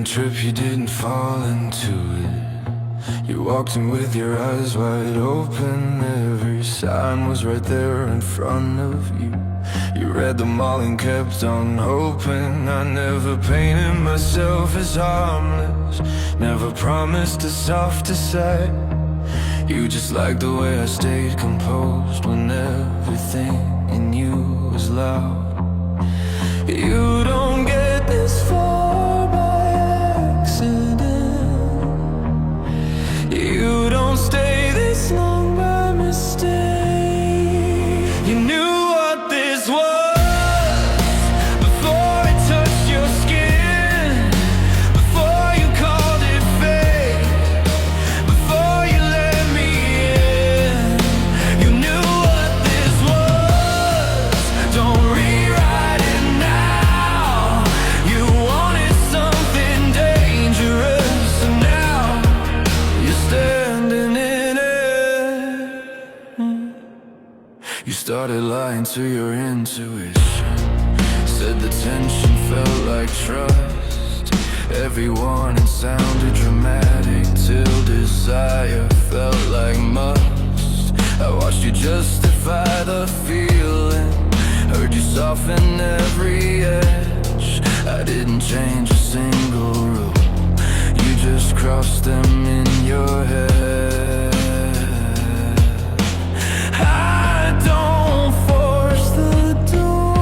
didn't trip, you didn't fall into it. You walked in with your eyes wide open. Every sign was right there in front of you. You read them all and kept on hoping. I never painted myself as harmless, never promised a softer side. You just liked the way I stayed composed when everything in you was loud. You don't get this far by accident. You don't stay this long by mistake. You knew what this was before it touched your skin, before you called it fate, before you let me in. You knew what this was. Don't rewrite it now. You wanted something dangerous, and now you're standing in it. You started lying to your intuition, said the tension felt like trust. Every warning sounded dramatic till desire felt like must. I watched you justify the feeling, heard you soften every edge. I didn't change a single rule, you just crossed them in your head. I don't force the door,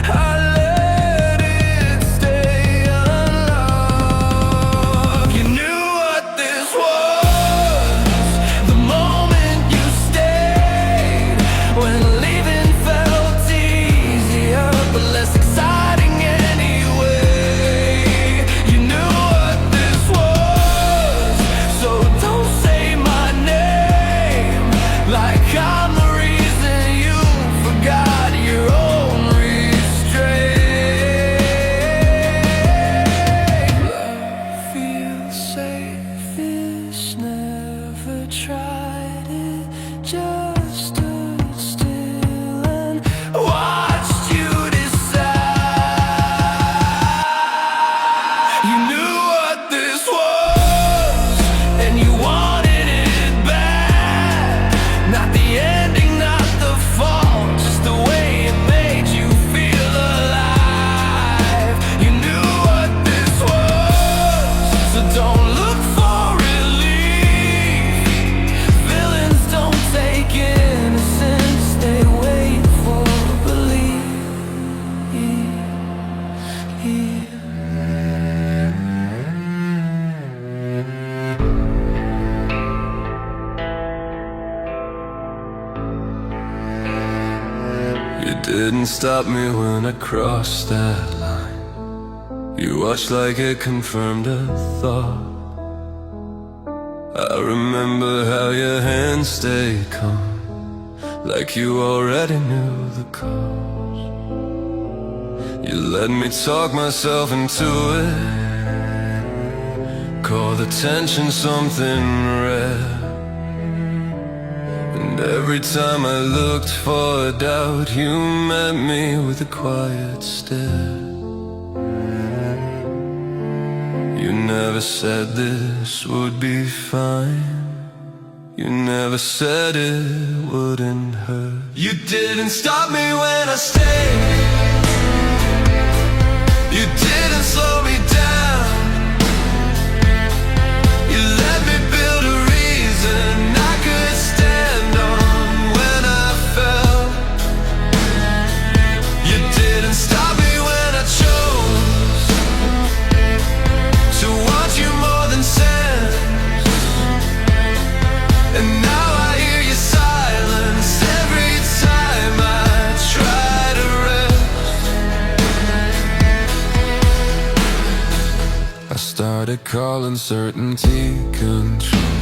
I let it stay unlocked. You knew what this was the moment you stayed, when leaving felt easier but less exciting anyway. You knew what this was, so don't say my name like I'm the reason you forgot your own restraint. Love feels safe-ish, never tried it, just stood still and watched you decide. You knew what this was, and you wanted it bad. Not the ending, not the fall, just the way it made you feel alive. You knew what this was, so don't look for relief. Villains don't take innocence, they wait for belief. You didn't stop me when I crossed that line. You watched like it confirmed a thought. I remember how your hands stayed calm, like you already knew the cause. You let me talk myself into it, call the tension something rare. And every time I looked for doubt, you met me with a quiet stare. You never said this would be fine, you never said it wouldn't hurt. You didn't stop me when I stayed, you didn't slow me down. You let me build a reason I could stand on when I fell. You didn't stop me when I chose to want you more than sense. And now I hear your silence every time I try to rest. I started calling certainty control,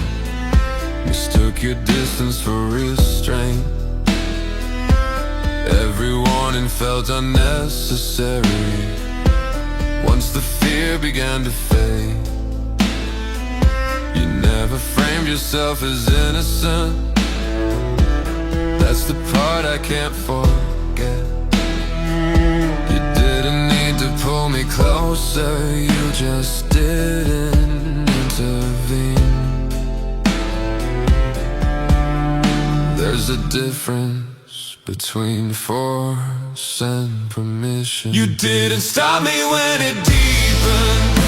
mistook your distance for restraint. Every warning felt unnecessary once the fear began to fade. You never framed yourself as innocent, that's the part I can't forget. You didn't need to pull me closer, you just didn't intervene. There's a difference between force and permission. You didn't stop me when it deepened,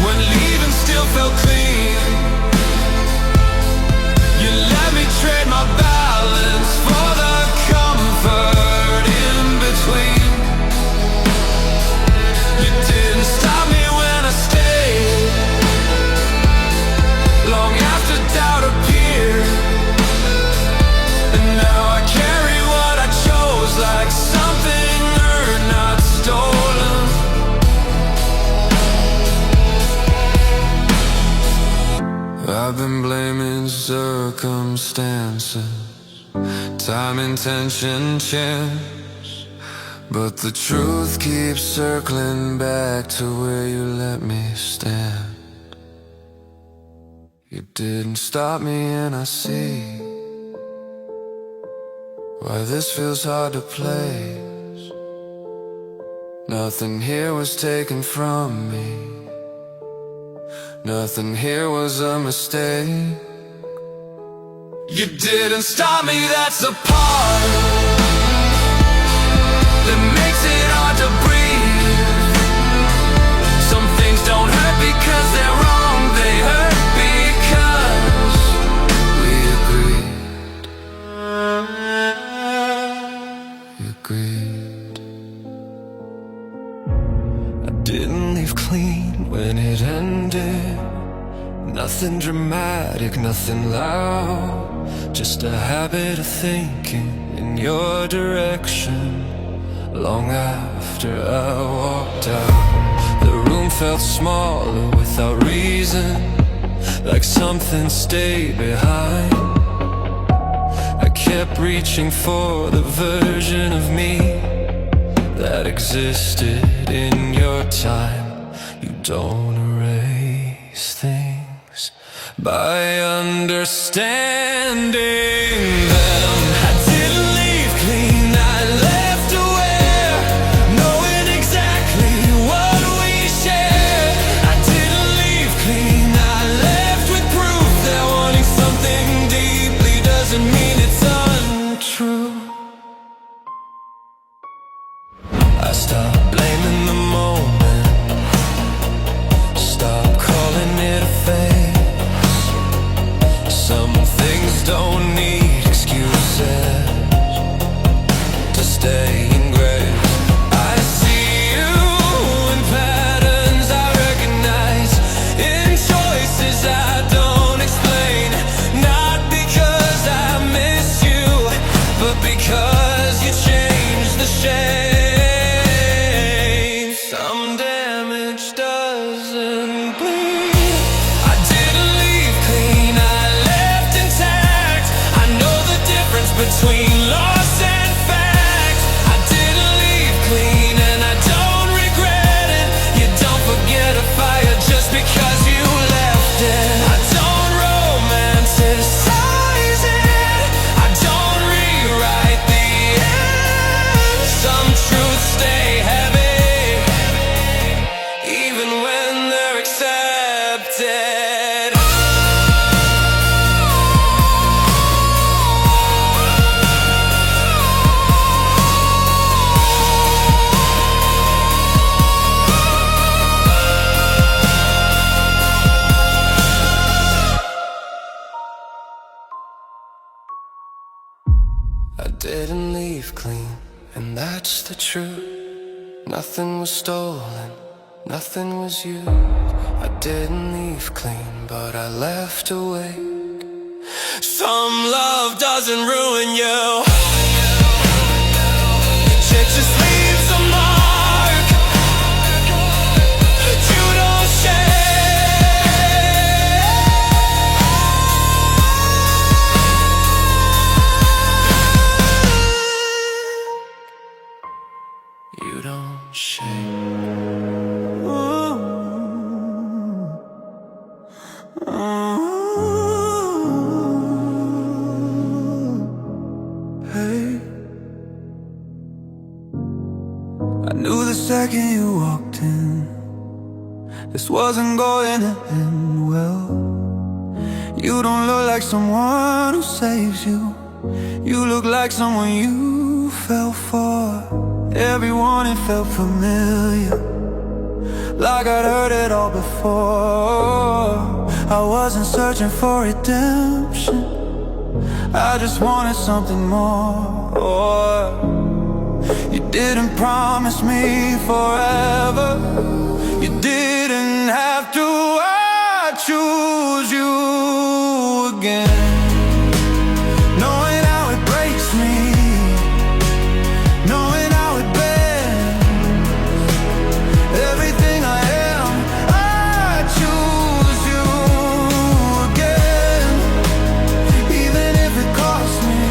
when leaving still felt clean. You let me trade my balance for the comfort in between. You didn't stop me when I stayed, long after doubt appeared. And now I carry what I chose like something earned, not stolen. I've been blaming circumstances, time, intention, chance, but the truth keeps circling back to where you let me stand. You didn't stop me, and I see why this feels hard to place. Nothing here was taken from me, nothing here was a mistake. You didn't stop me, that's a part that makes it hard to breathe. Some things don't hurt because they're wrong, they hurt because we agreed. We agreed. I didn't leave clean when it ended. Nothing dramatic, nothing loud, just a habit of thinking in your direction. Long after I walked out, the room felt smaller without reason, like something stayed behind. I kept reaching for the version of me that existed in your time. You don't erase things by understanding them. I didn't leave clean, I left aware, knowing exactly what we shared. I didn't leave clean, I left with proof that wanting something deeply doesn't mean it's untrue. I stopped blaming the moment, stop calling it a phase. Some things don't need excuses to stay engraved. I see you in patterns I recognize, in choices I don't explain. Not because I miss you, but because you changed the shape. Some damage doesn't bleed. I didn't leave clean, I left intact. I know the difference between loss and fact. I didn't leave clean and I don't regret it. You don't forget a fire just because you left it. I don't romanticize it, I don't rewrite the end. Some truths stay heavy, even when they're accepted. I didn't leave clean, and that's the truth. Nothing was stolen, nothing was used. I didn't leave clean, but I left a wake. Some love doesn't ruin you, it just leaves a mark that you don't shake. You don't shake. Hey, I knew the second you walked in, this wasn't going to end well. You don't look like someone who saves you. You look like someone you fell for. Everyone, it felt familiar, like I'd heard it all before. I wasn't searching for redemption, I just wanted something more. You didn't promise me forever, you didn't have to. I choose you again. Knowing how it breaks me, knowing how it bends everything I am. I choose you again, even if it costs me,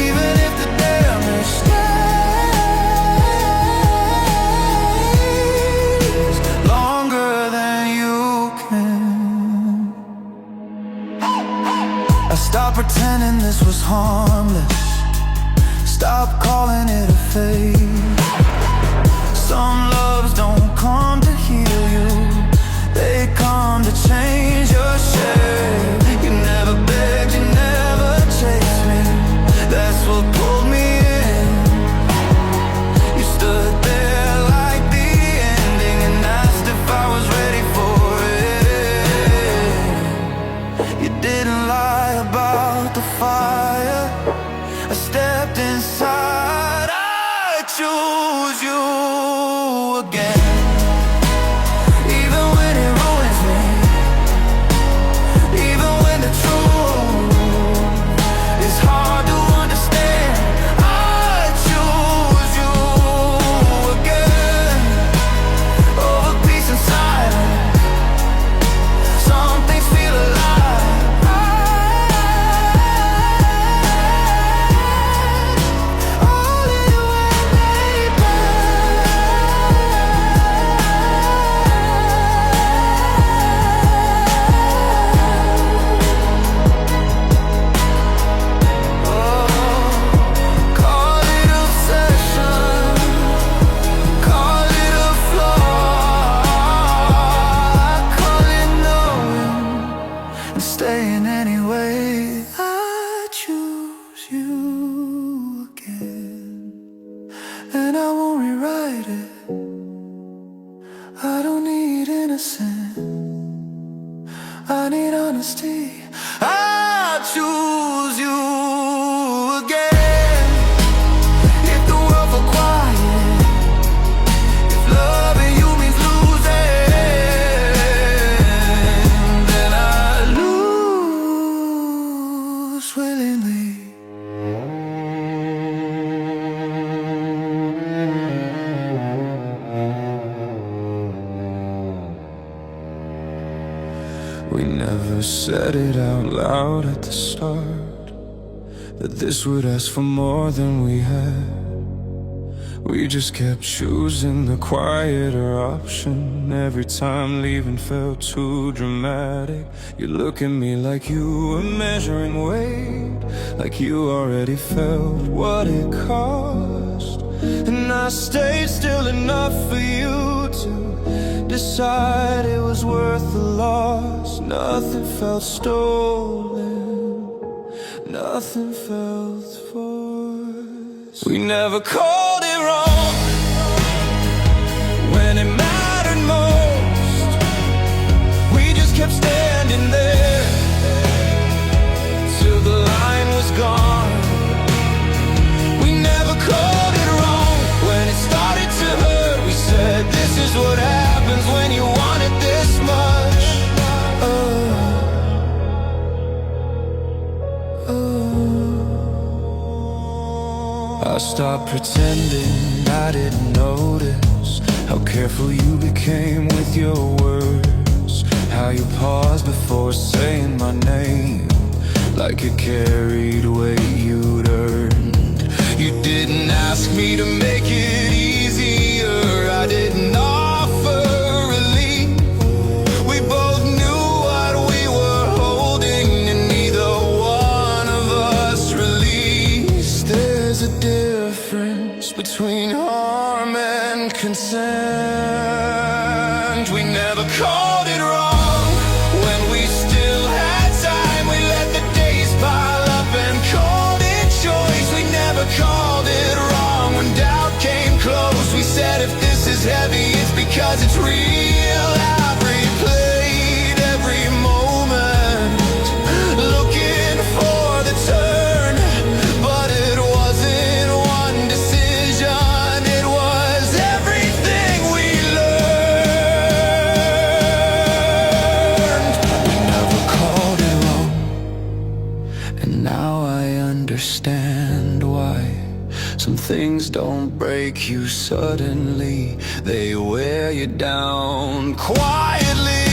even if the damage stays longer than you can. I stopped pretending this was harmless, stop calling it a fate. Some loves don't come to heal you, they come to change your shape. You never begged, you never chased me, that's what pulled me in. You stood there like the ending and asked if I was ready for it. You didn't lie about the fire, I stepped inside. I choose you again, even when it ruins me, even when the truth is hard to understand. I choose you again, over peace and silence. Some things feel alive. Staying anyway. I choose you again, and I won't rewrite it. I don't need innocence, I need honesty. I choose you again. If the world fell quiet, if loving you means losing, then I lose willingly. We never said it out loud at the start, that this would ask for more than we had. We just kept choosing the quieter option. Every time leaving felt too dramatic. You look at me like you were measuring weight, like you already felt what it cost. And I stayed still enough for you to decide it was worth the loss. Nothing felt stolen, nothing felt forced. We never called it wrong when it mattered most. We just kept standing there till the line was gone. We never called it wrong when it started to hurt. We said this is what happens when you want it this much. I stopped pretending I didn't notice how careful you became with your words, how you paused before saying my name, like it carried weight you'd earned. You didn't ask me to make it easier, I didn't offer relief. We both knew what we were holding, and neither one of us released. There's a difference between harm concerned. We never called it wrong. When we still had time, we let the days pile up and called it choice. We never called it wrong. When doubt came close, we said if this is heavy, it's because it's real. I've replayed every moment, looking for the turn, but it wasn't one decision, it was everything we learned. We never called it wrong, and now I understand why some things don't break you suddenly, they wear you down quietly.